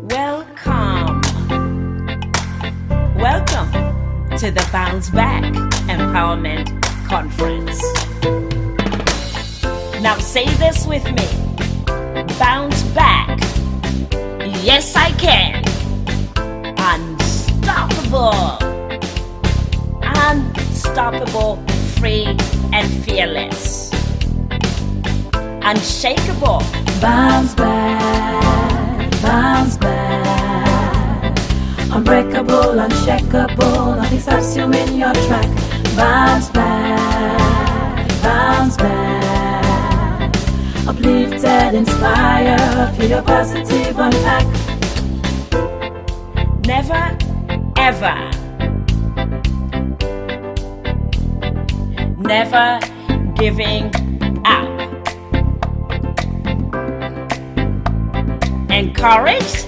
Welcome. Welcome to the Bounce Back Empowerment Conference. Now say this with me. Bounce back. Yes, I can. Unstoppable. Unstoppable, free and fearless. Unshakable. Bounce back, bounce back. Unbreakable, unshakable, nothing stops you in your track. Bounce back, bounce back. Uplifted, inspired, feel your positive unpack. Never, ever. Never giving up. Encouraged,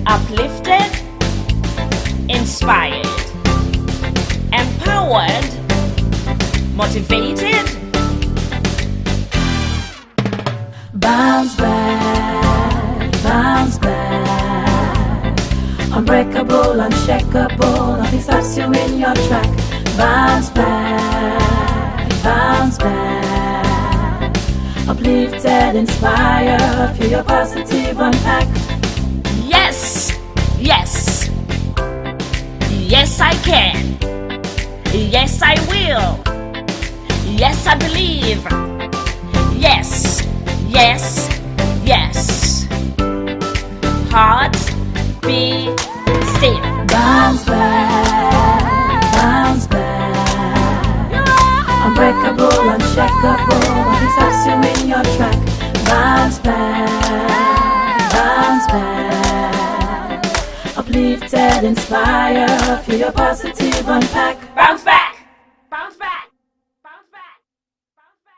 uplifted, inspired, empowered, motivated. Bounce back, bounce back. Unbreakable, unshakable, nothing stops you in your track. Bounce back, bounce back. Uplifted, inspired, feel your positive unpack. Yes, yes, yes I can. Yes I will. Yes I believe. Yes, yes, yes. Heart, be still. Bounce back, bounce back. Unbreakable, unshakable, nothing stops you in your track. Bounce back, bounce back. Uplifted, inspired, feel your positive unpack. Bounce back, bounce back, bounce back, bounce back.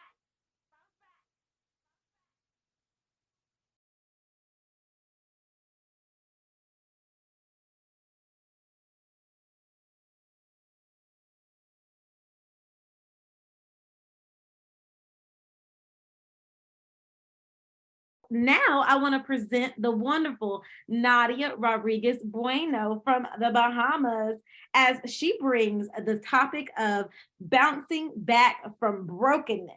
Now I want to present the wonderful Nadia Rodriguez Bueno from the Bahamas as she brings the topic of bouncing back from brokenness.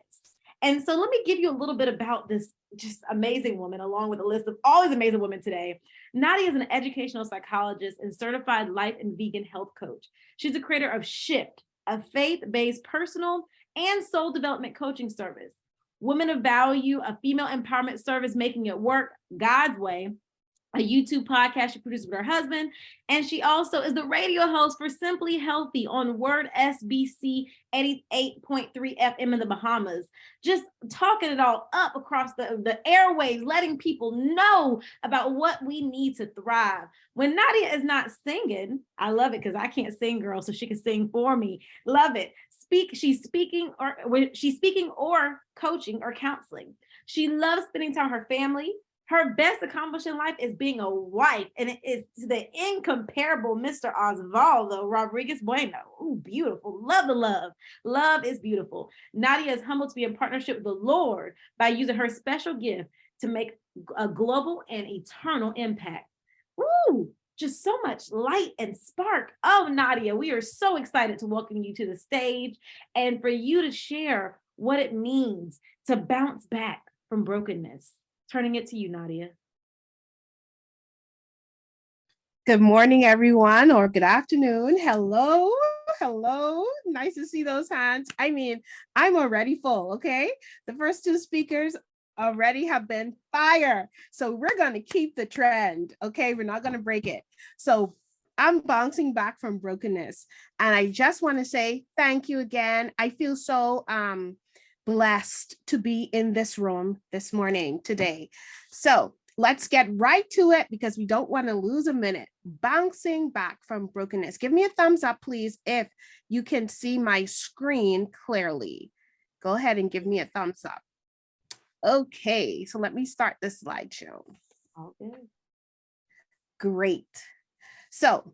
And so let me give you a little bit about this just amazing woman, along with a list of all these amazing women today. Nadia is an educational psychologist and certified life and vegan health coach. She's the creator of Shift, a faith-based personal and soul development coaching service. Women of Value, a female empowerment service, Making It Work God's Way, a YouTube podcast she produces with her husband. And she also is the radio host for Simply Healthy on Word SBC 88.3 FM in the Bahamas. Just talking it all up across the airwaves, letting people know about what we need to thrive. When Nadia is not singing, I love it because I can't sing, girl, so she can sing for me. Love it. She's speaking or coaching or counseling. She loves spending time with her family. Her best accomplishment in life is being a wife, and it is to the incomparable Mr. Osvaldo Rodriguez Bueno. Ooh, beautiful. Love the love. Love is beautiful. Nadia is humbled to be in partnership with the Lord by using her special gift to make a global and eternal impact. Ooh, just so much light and spark. Oh, Nadia, we are so excited to welcome you to the stage and for you to share what it means to bounce back from brokenness. Turning it to you, Nadia. Good morning, everyone, or good afternoon. Hello, hello. Nice to see those hands. I mean, I'm already full, okay? The first two speakers already have been fire. So we're going to keep the trend, okay? We're not going to break it. So I'm bouncing back from brokenness. And I just want to say thank you again. I feel so blessed to be in this room this morning, today. So let's get right to it because we don't want to lose a minute. Bouncing back from brokenness. Give me a thumbs up, please, if you can see my screen clearly. Go ahead and give me a thumbs up. Okay, so let me start the slideshow. Okay. Great. So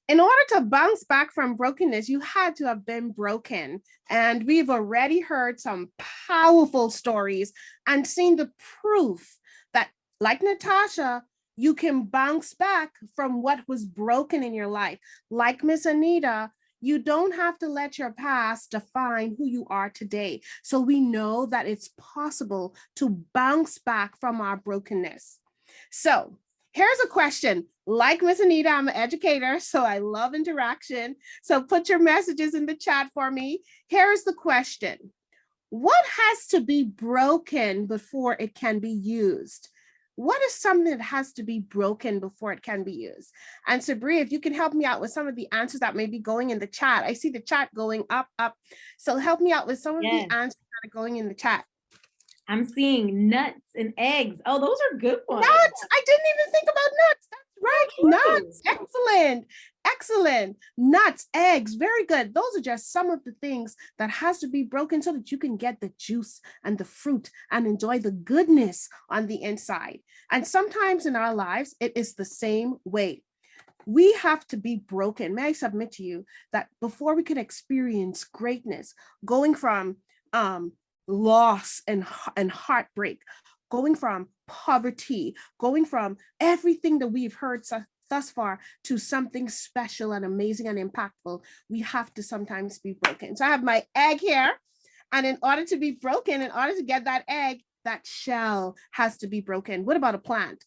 in order to bounce back from brokenness, you had to have been broken. And we've already heard some powerful stories and seen the proof that like Natasha, you can bounce back from what was broken in your life. Like Miss Anita, you don't have to let your past define who you are today. So we know that it's possible to bounce back from our brokenness. So here's a question. Like Miss Anita, I'm an educator, so I love interaction. So put your messages in the chat for me. Here's the question. What has to be broken before it can be used? What is something that has to be broken before it can be used? And Sabriya, if you can help me out with some of the answers that may be going in the chat. I see the chat going up. So help me out with some of the answers that are going in the chat. I'm seeing nuts and eggs. Oh, those are good ones. Nuts. I didn't even think about nuts. That's right. Nuts. Excellent. Excellent. Nuts, eggs. Very good. Those are just some of the things that has to be broken so that you can get the juice and the fruit and enjoy the goodness on the inside. And sometimes in our lives, it is the same way. We have to be broken. May I submit to you that before we can experience greatness, going from loss and heartbreak, going from poverty, going from everything that we've heard thus far to something special and amazing and impactful, we have to sometimes be broken. So I have my egg here, and in order to be broken, in order to get that egg, that shell has to be broken. What about a plant?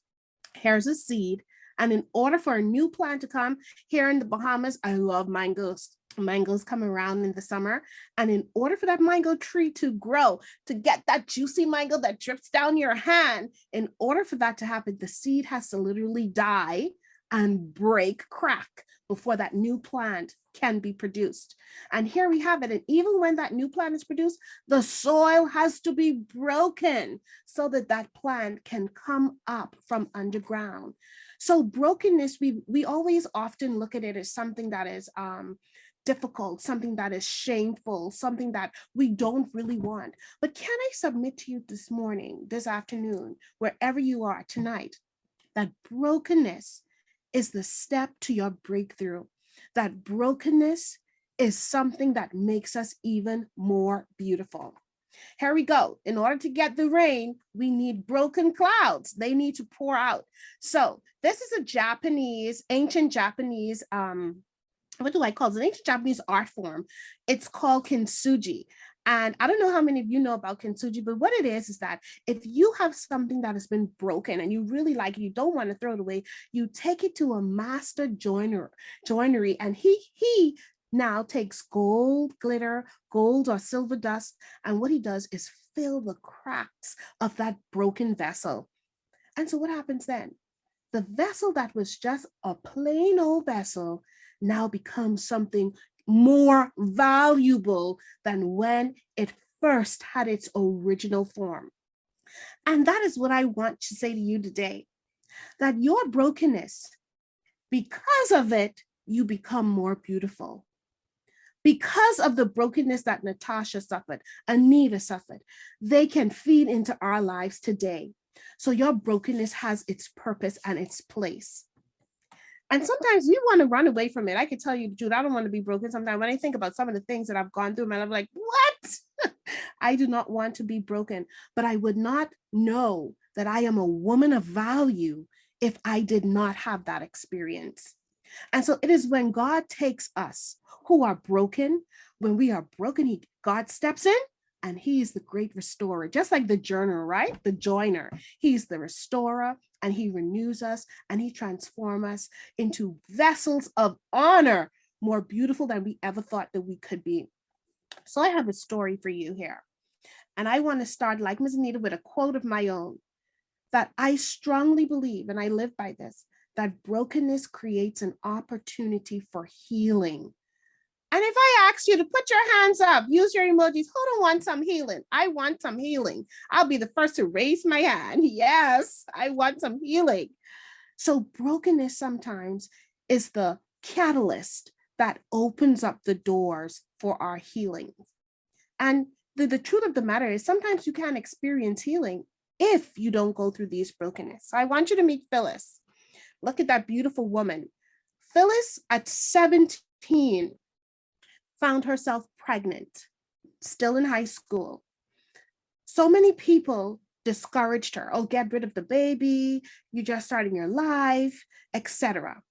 Here's a seed. And in order for a new plant to come, here in the Bahamas, I love mangoes. Mangoes come around in the summer. And in order for that mango tree to grow, to get that juicy mango that drips down your hand, in order for that to happen, the seed has to literally die and break, crack before that new plant can be produced. And here we have it. And even when that new plant is produced, the soil has to be broken so that that plant can come up from underground. So brokenness, we always often look at it as something that is difficult, something that is shameful, something that we don't really want. But can I submit to you this morning, this afternoon, wherever you are tonight, that brokenness is the step to your breakthrough. That brokenness is something that makes us even more beautiful. Here we go. In order to get the rain, we need broken clouds. They need to pour out. So this is a Japanese, ancient Japanese, what do I call it? It's an ancient Japanese art form. It's called kintsugi. And I don't know how many of you know about kintsugi, but what it is that if you have something that has been broken and you really like it, you don't want to throw it away, you take it to a master joinery, and he now takes gold glitter, gold or silver dust, and what he does is fill the cracks of that broken vessel. And so what happens then? The vessel that was just a plain old vessel now becomes something more valuable than when it first had its original form. And that is what I want to say to you today, that your brokenness, because of it, you become more beautiful. Because of the brokenness that Natasha suffered, Anita suffered, they can feed into our lives today. So your brokenness has its purpose and its place. And sometimes we want to run away from it. I can tell you, Jude, I don't want to be broken. Sometimes when I think about some of the things that I've gone through, man, I'm like, what? I do not want to be broken, but I would not know that I am a woman of value if I did not have that experience. And so it is when God takes us who are broken, when we are broken, God steps in and he is the great restorer, just like the joiner, right? The joiner, he's the restorer, and he renews us and he transforms us into vessels of honor, more beautiful than we ever thought that we could be. So I have a story for you here. And I want to start, like Ms. Anita, with a quote of my own, that I strongly believe, and I live by this, that brokenness creates an opportunity for healing. And if I ask you to put your hands up, use your emojis, who don't want some healing? I want some healing. I'll be the first to raise my hand. Yes, I want some healing. So brokenness sometimes is the catalyst that opens up the doors for our healing. And the truth of the matter is sometimes you can't experience healing if you don't go through these brokenness. So I want you to meet Phyllis. Look at that beautiful woman. Phyllis at 17 found herself pregnant, still in high school. So many people discouraged her. Oh, get rid of the baby. You're just starting your life, etc.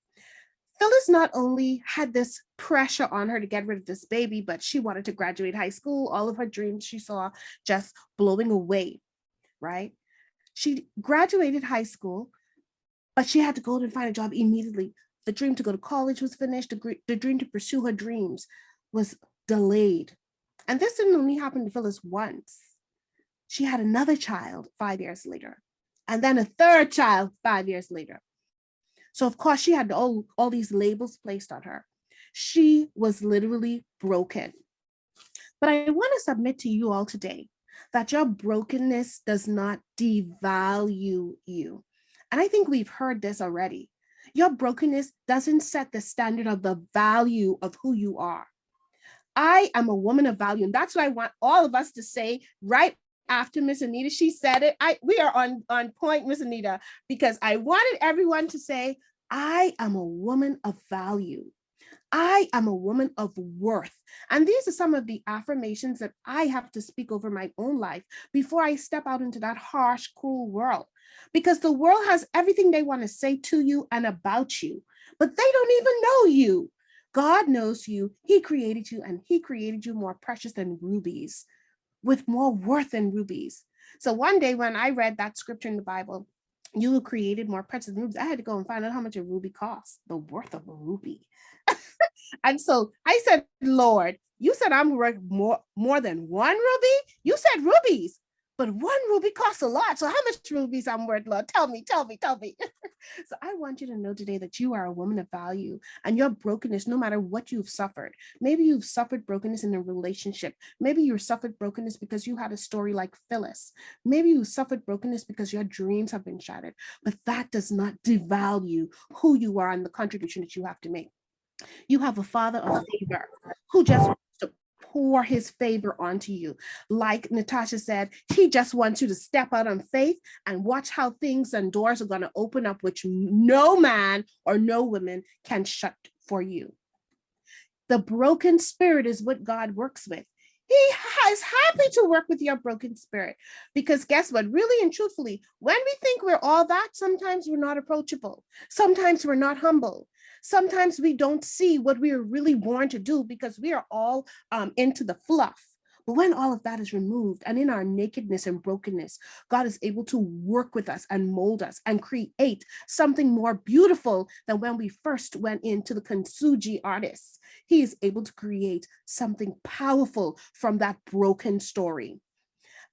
Phyllis not only had this pressure on her to get rid of this baby, but she wanted to graduate high school. All of her dreams she saw just blowing away, right? She graduated high school, but she had to go and find a job immediately. The dream to go to college was finished. The dream to pursue her dreams was delayed. And this didn't only happen to Phyllis once. She had another child 5 years later, and then a third child 5 years later. So of course she had all these labels placed on her. She was literally broken. But I want to submit to you all today that your brokenness does not devalue you. And I think we've heard this already. Your brokenness doesn't set the standard of the value of who you are. I am a woman of value. And that's what I want all of us to say right after Miss Anita. She said it. We are on point, Miss Anita, because I wanted everyone to say, I am a woman of value. I am a woman of worth. And these are some of the affirmations that I have to speak over my own life before I step out into that harsh, cruel world. Because the world has everything they want to say to you and about you, but they don't even know you. God knows you. He created you, and he created you more precious than rubies, with more worth than rubies. So one day when I read that scripture in the Bible, you were created more precious than rubies, I had to go and find out how much a ruby costs, the worth of a ruby. And so I said, Lord, you said I'm worth more than one ruby? You said rubies, but one ruby costs a lot. So how much rubies I'm worth, Lord? Tell me. So I want you to know today that you are a woman of value, and your brokenness, no matter what you've suffered, maybe you've suffered brokenness in a relationship. Maybe you suffered brokenness because you had a story like Phyllis. Maybe you suffered brokenness because your dreams have been shattered, but that does not devalue who you are and the contribution that you have to make. You have a Father of favor who just wants to pour his favor onto you. Like Natasha said, he just wants you to step out on faith and watch how things and doors are going to open up, which no man or no woman can shut for you. The broken spirit is what God works with. He is happy to work with your broken spirit, because guess what? Really and truthfully, when we think we're all that, sometimes we're not approachable. Sometimes we're not humble. Sometimes we don't see what we are really born to do because we are all into the fluff. But when all of that is removed, and in our nakedness and brokenness, God is able to work with us and mold us and create something more beautiful than when we first went into the Kintsugi artists. He is able to create something powerful from that broken story.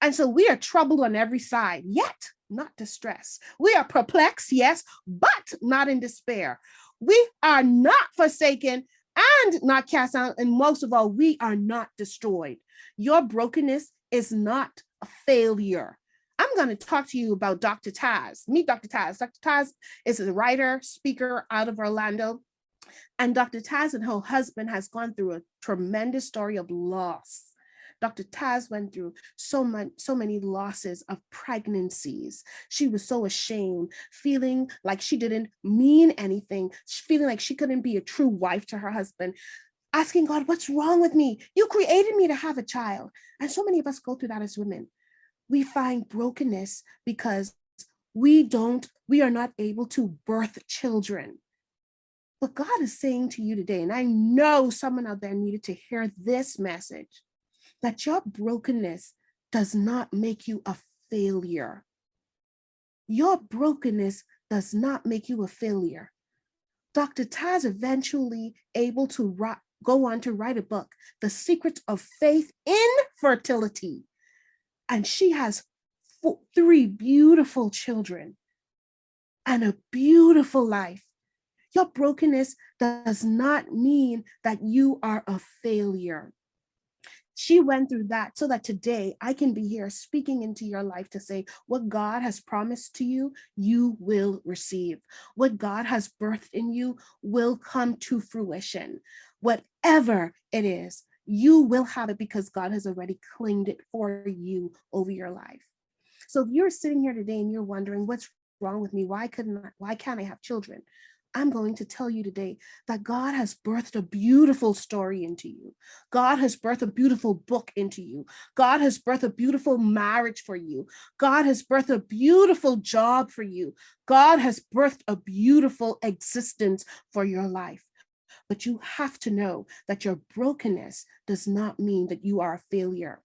And so we are troubled on every side, yet not distressed. We are perplexed, yes, but not in despair. We are not forsaken and not cast out. And most of all, we are not destroyed. Your brokenness is not a failure. I'm going to talk to you about Dr. Taz. Meet Dr. Taz. Dr. Taz is a writer, speaker out of Orlando. And Dr. Taz and her husband has gone through a tremendous story of loss. Dr. Taz went through so many losses of pregnancies. She was so ashamed, feeling like she didn't mean anything, feeling like she couldn't be a true wife to her husband, asking God, what's wrong with me? You created me to have a child. And so many of us go through that as women. We find brokenness because we are not able to birth children. But God is saying to you today, and I know someone out there needed to hear this message, that your brokenness does not make you a failure. Your brokenness does not make you a failure. Dr. Taz eventually able to go on to write a book, The Secrets of Faith in Fertility. And she has 3 beautiful children and a beautiful life. Your brokenness does not mean that you are a failure. She went through that so that today I can be here speaking into your life to say what God has promised to you, you will receive. What God has birthed in you will come to fruition. Whatever it is, you will have it because God has already claimed it for you over your life. So if you're sitting here today and you're wondering what's wrong with me, why can't I have children? I'm going to tell you today that God has birthed a beautiful story into you. God has birthed a beautiful book into you. God has birthed a beautiful marriage for you. God has birthed a beautiful job for you. God has birthed a beautiful existence for your life. But you have to know that your brokenness does not mean that you are a failure.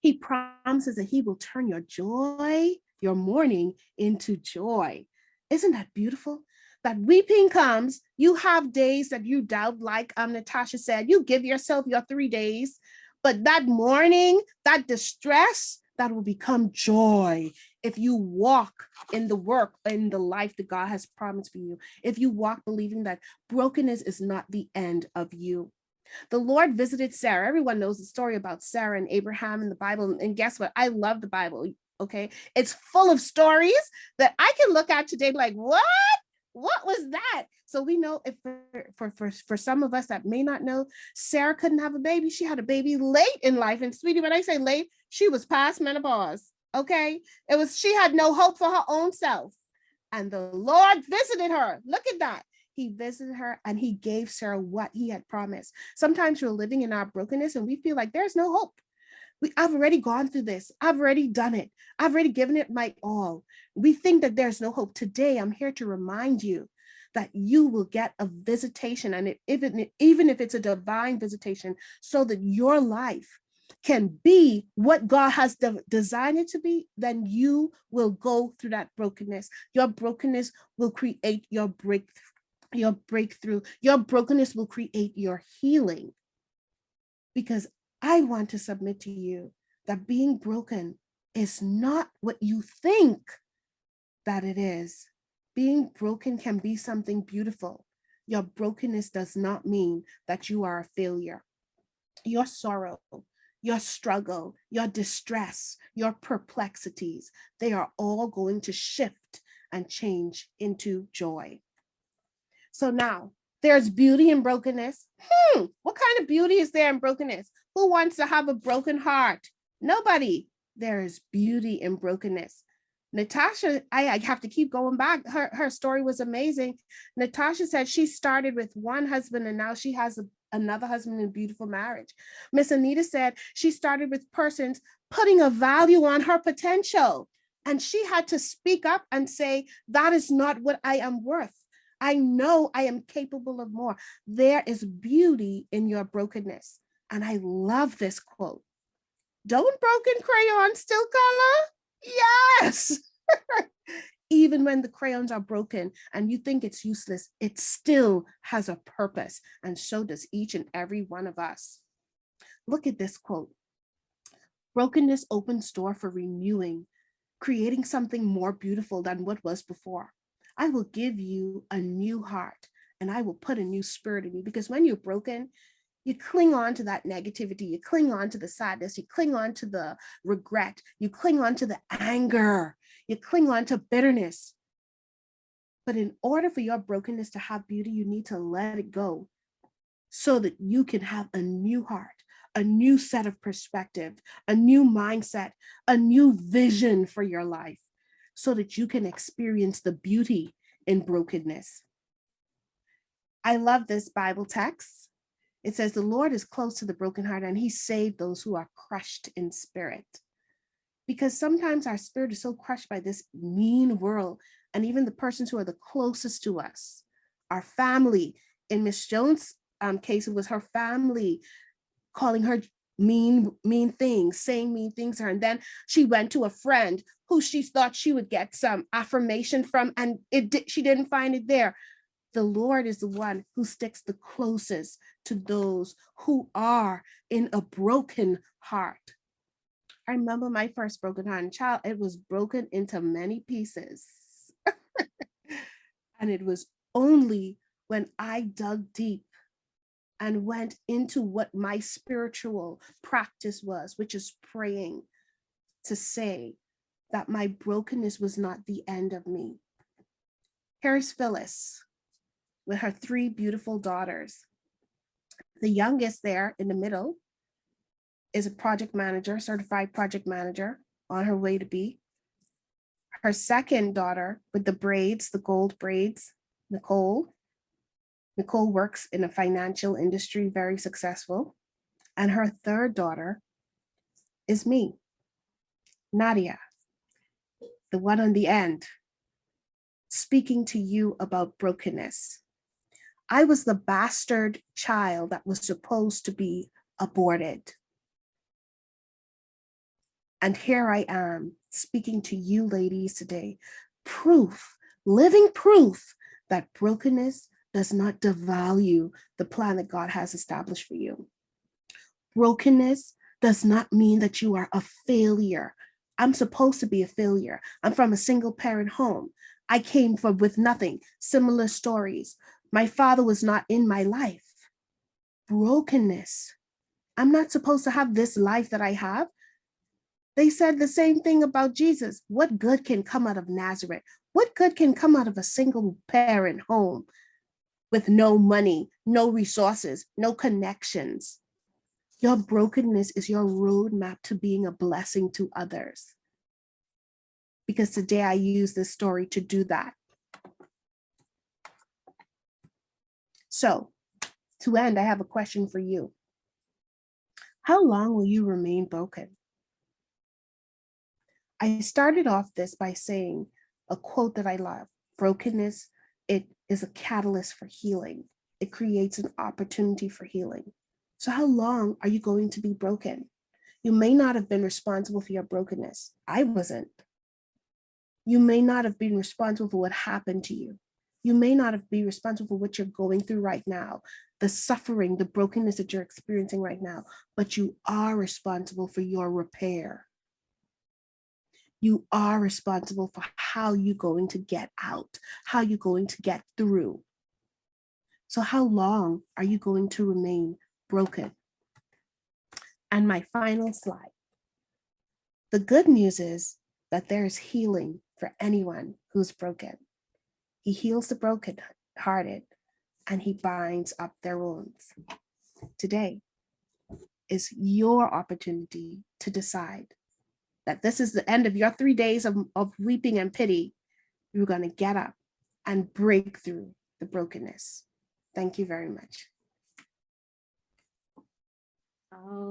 He promises that he will turn your joy, your mourning into joy. Isn't that beautiful? That weeping comes, you have days that you doubt, like Natasha said, you give yourself your 3 days, but that mourning, that distress, that will become joy if you walk in the work, in the life that God has promised for you. If you walk believing that brokenness is not the end of you. The Lord visited Sarah. Everyone knows the story about Sarah and Abraham in the Bible. And guess what? I love the Bible. Okay. It's full of stories that I can look at today like, what? What was that? So we know if for some of us that may not know, Sarah couldn't have a baby. She had a baby late in life. And sweetie, when I say late, she was past menopause. Okay. She had no hope for her own self. And the Lord visited her. Look at that. He visited her and he gave Sarah what he had promised. Sometimes we're living in our brokenness and we feel like there's no hope. I've already gone through this. I've already done it. I've already given it my all. We think that there's no hope. Today, I'm here to remind you that you will get a visitation, and even if it's a divine visitation, so that your life can be what God has designed it to be, then you will go through that brokenness. Your brokenness will create your breakthrough. Your brokenness will create your healing. Because I want to submit to you that being broken is not what you think that it is. Being broken can be something beautiful. Your brokenness does not mean that you are a failure. Your sorrow, your struggle, your distress, your perplexities, they are all going to shift and change into joy. So now, there's beauty in brokenness. What kind of beauty is there in brokenness? Who wants to have a broken heart? Nobody. There is beauty in brokenness. Natasha, I have to keep going back. Her story was amazing. Natasha said she started with one husband and now she has another husband in a beautiful marriage. Miss Anita said she started with persons putting a value on her potential. And she had to speak up and say, that is not what I am worth. I know I am capable of more. There is beauty in your brokenness. And I love this quote. Don't broken crayons still color? Yes. Even when the crayons are broken and you think it's useless, it still has a purpose. And so does each and every one of us. Look at this quote. Brokenness opens door for renewing, creating something more beautiful than what was before. I will give you a new heart and I will put a new spirit in you, because when you're broken, you cling on to that negativity, you cling on to the sadness, you cling on to the regret, you cling on to the anger, you cling on to bitterness. But in order for your brokenness to have beauty, you need to let it go so that you can have a new heart, a new set of perspective, a new mindset, a new vision for your life, so that you can experience the beauty in brokenness. I love this Bible text. It says, the Lord is close to the brokenhearted and he saved those who are crushed in spirit. Because sometimes our spirit is so crushed by this mean world, and even the persons who are the closest to us, our family. In Miss Jones' case, it was her family calling her mean things, saying mean things to her. And then she went to a friend who she thought she would get some affirmation from, and she didn't find it there. The Lord is the one who sticks the closest to those who are in a broken heart. I remember my first broken heart child. It was broken into many pieces. And it was only when I dug deep and went into what my spiritual practice was, which is praying, to say that my brokenness was not the end of me. Here's Phyllis with her 3 beautiful daughters. The youngest there in the middle is a project manager, certified project manager, on her way to be. Her second daughter with the braids, the gold braids, Nicole. Nicole works in a financial industry, very successful. And her third daughter is me, Nadia, the one on the end, speaking to you about brokenness. I was the bastard child that was supposed to be aborted. And here I am speaking to you ladies today, proof, living proof that brokenness does not devalue the plan that God has established for you. Brokenness does not mean that you are a failure. I'm supposed to be a failure. I'm from a single parent home. I came from with nothing, similar stories. My father was not in my life. Brokenness. I'm not supposed to have this life that I have. They said the same thing about Jesus. What good can come out of Nazareth? What good can come out of a single parent home with no money, no resources, no connections? Your brokenness is your roadmap to being a blessing to others. Because today I use this story to do that. So, to end, I have a question for you. How long will you remain broken? I started off this by saying a quote that I love. Brokenness, it is a catalyst for healing. It creates an opportunity for healing. So how long are you going to be broken? You may not have been responsible for your brokenness. I wasn't. You may not have been responsible for what happened to you. You may not have been responsible for what you're going through right now, the suffering, the brokenness that you're experiencing right now, but you are responsible for your repair. You are responsible for how you're going to get out, how you're going to get through. So how long are you going to remain broken? And my final slide. The good news is that there is healing for anyone who's broken. He heals the brokenhearted and he binds up their wounds. Today is your opportunity to decide that this is the end of your 3 days of weeping and pity. You're going to get up and break through the brokenness. Thank you very much. Oh,